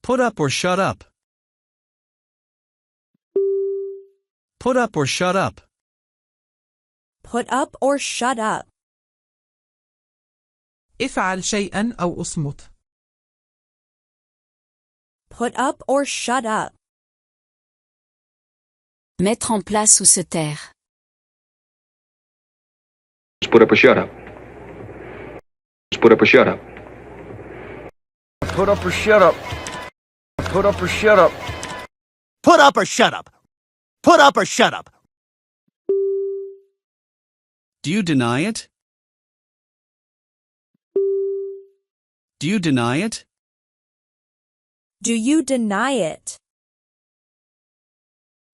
Put up or shut up. Put up or shut up. Put up or shut up. افعل شيئا أو اصمت. Put up or shut up. Mettre en place ou se taire. Put up or shut up. Put up or shut up. Put up or shut up. Put up or shut up. Put up or shut up. Put up or shut up. Do you deny it? Do you deny it? Do you deny it?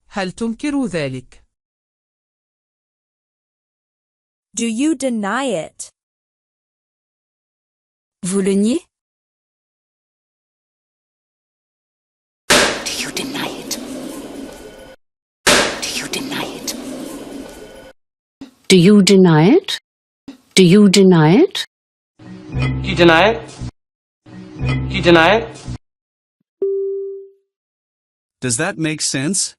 هل تنكر ذلك؟ Do you deny it? Vous le niez? Do you deny it? Do you deny it? Do you deny it? Do you deny it? Do you deny it? Do you deny it? Does that make sense?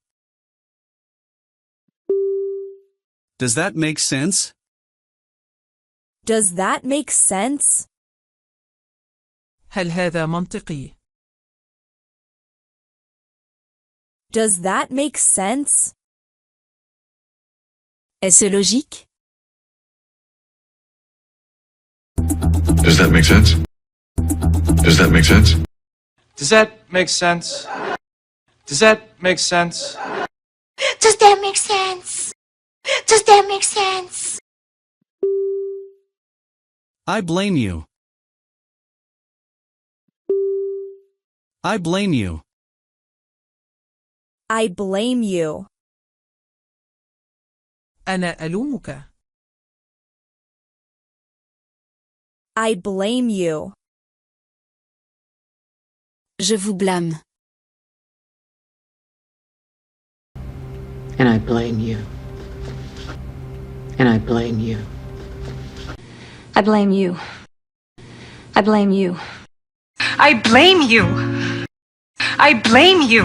Does that make sense? Does that make sense? هل هذا منطقي؟ Does that make sense? Est-ce logique? Does that make sense? Does that make sense? Does that make sense? Does that make sense? Does that make sense? Does that make sense? I blame you. I blame you. I blame you. أنا ألومك. I blame you. Je vous blâme. And I blame you. And I blame you. I blame you. I blame you. I blame you. I blame you.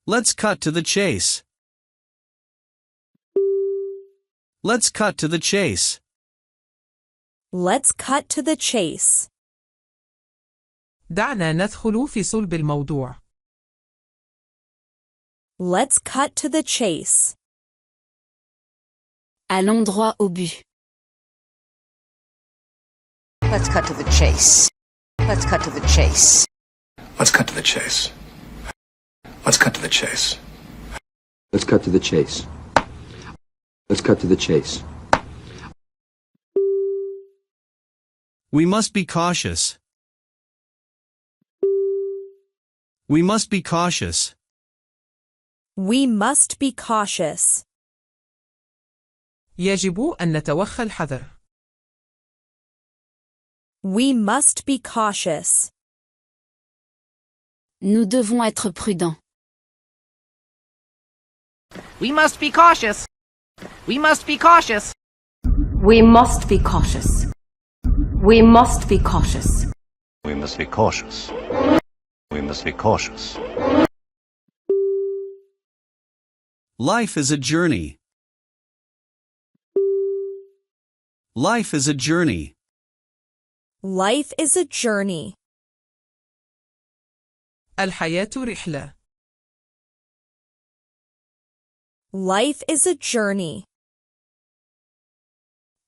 Let's cut to the chase. Let's cut to the chase. Let's cut to the chase. دعنا ندخل في صلب الموضوع. Let's cut to the chase. Allons droit au but. Let's cut to the chase. Let's cut to the chase. Let's cut to the chase. Let's cut to the chase. Let's cut to the chase. Let's cut to the chase. We must be cautious. We must be cautious. We must be cautious. يجب أن نتوخى الحذر. We must be cautious. Nous devons être prudents. We must be cautious. We must be cautious. We must be cautious. We must be cautious. We must be cautious. We must be cautious. Life is a journey. Life is a journey. Life is a journey. الحياة رحلة. Life is a journey.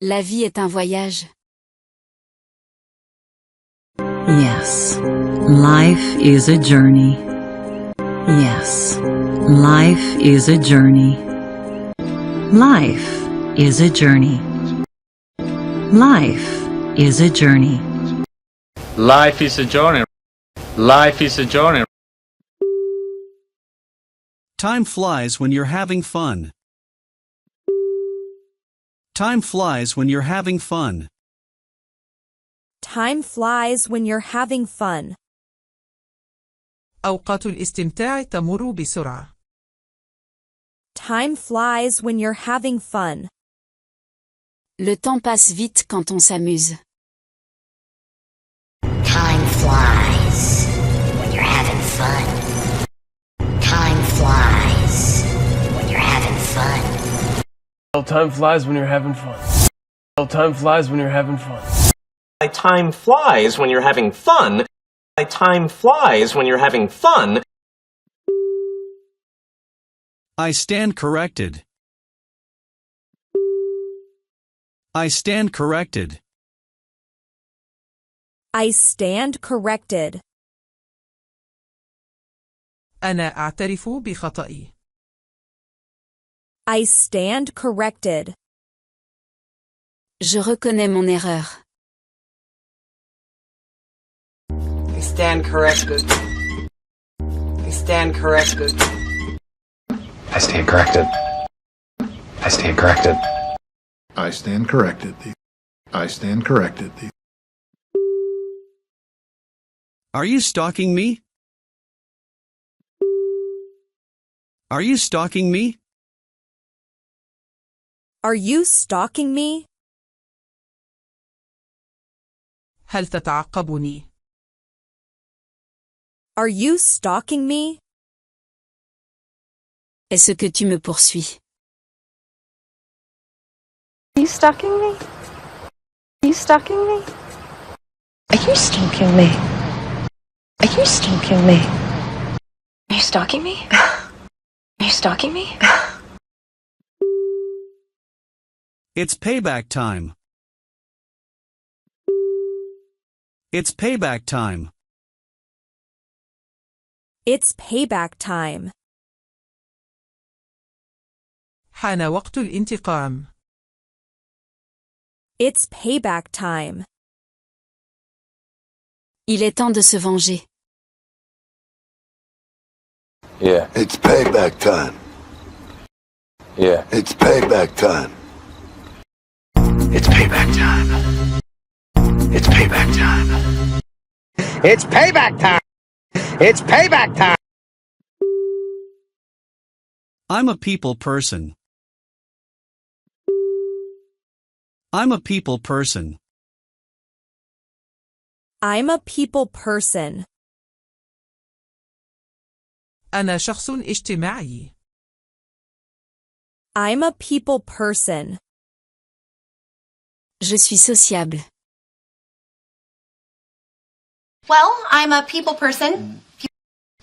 La vie est un voyage. Yes, life is a journey. Yes, life is a journey. Life is a journey. Life is a journey. Life is a journey. Life is a journey. Time flies when you're having fun. Time flies when you're having fun. Time flies when you're having fun. أوقات الاستمتاع تمر بسرعة. Time flies when you're having fun. Le temps passe vite quand on s'amuse. Time flies when you're having fun. Time flies when you're having fun. Time flies when you're having fun. Time flies when you're having fun. Time flies when you're having fun. Time flies when you're having fun. I stand corrected. I stand corrected. I stand corrected. أنا أعترف بخطئي. I stand corrected. Je reconnais mon erreur. I stand corrected. I stand corrected. I stand corrected. I stand corrected. I stand corrected. I stand corrected. Are you stalking me? Are you stalking me? Are you stalking me? هل تتعقبني؟ Are you stalking me? Est-ce que tu me poursuis? Are you stalking me? Are you stalking me? Are you stalking me? Are you stalking me? Are you stalking me? Are you stalking me? It's payback time. It's payback time. It's payback time. حان وقت الانتقام. It's payback time. Il est temps de se venger. Yeah. It's payback time. Yeah. It's payback time. It's payback time. It's payback time. It's payback time. It's payback time. I'm a people person. I'm a people person. I'm a people person. أنا شخص اجتماعي. I'm a people person. Je suis sociable. Well, I'm a people person.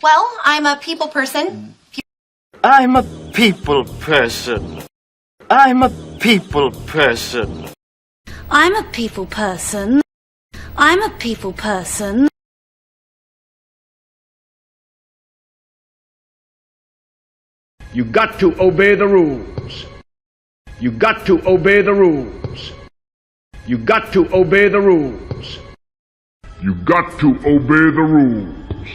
Well, I'm a people person. I'm a people person. I'm a people person. I'm a people person. I'm a people person. You got to obey the rules. You got to obey the rules. You got to obey the rules. You got to obey the rules.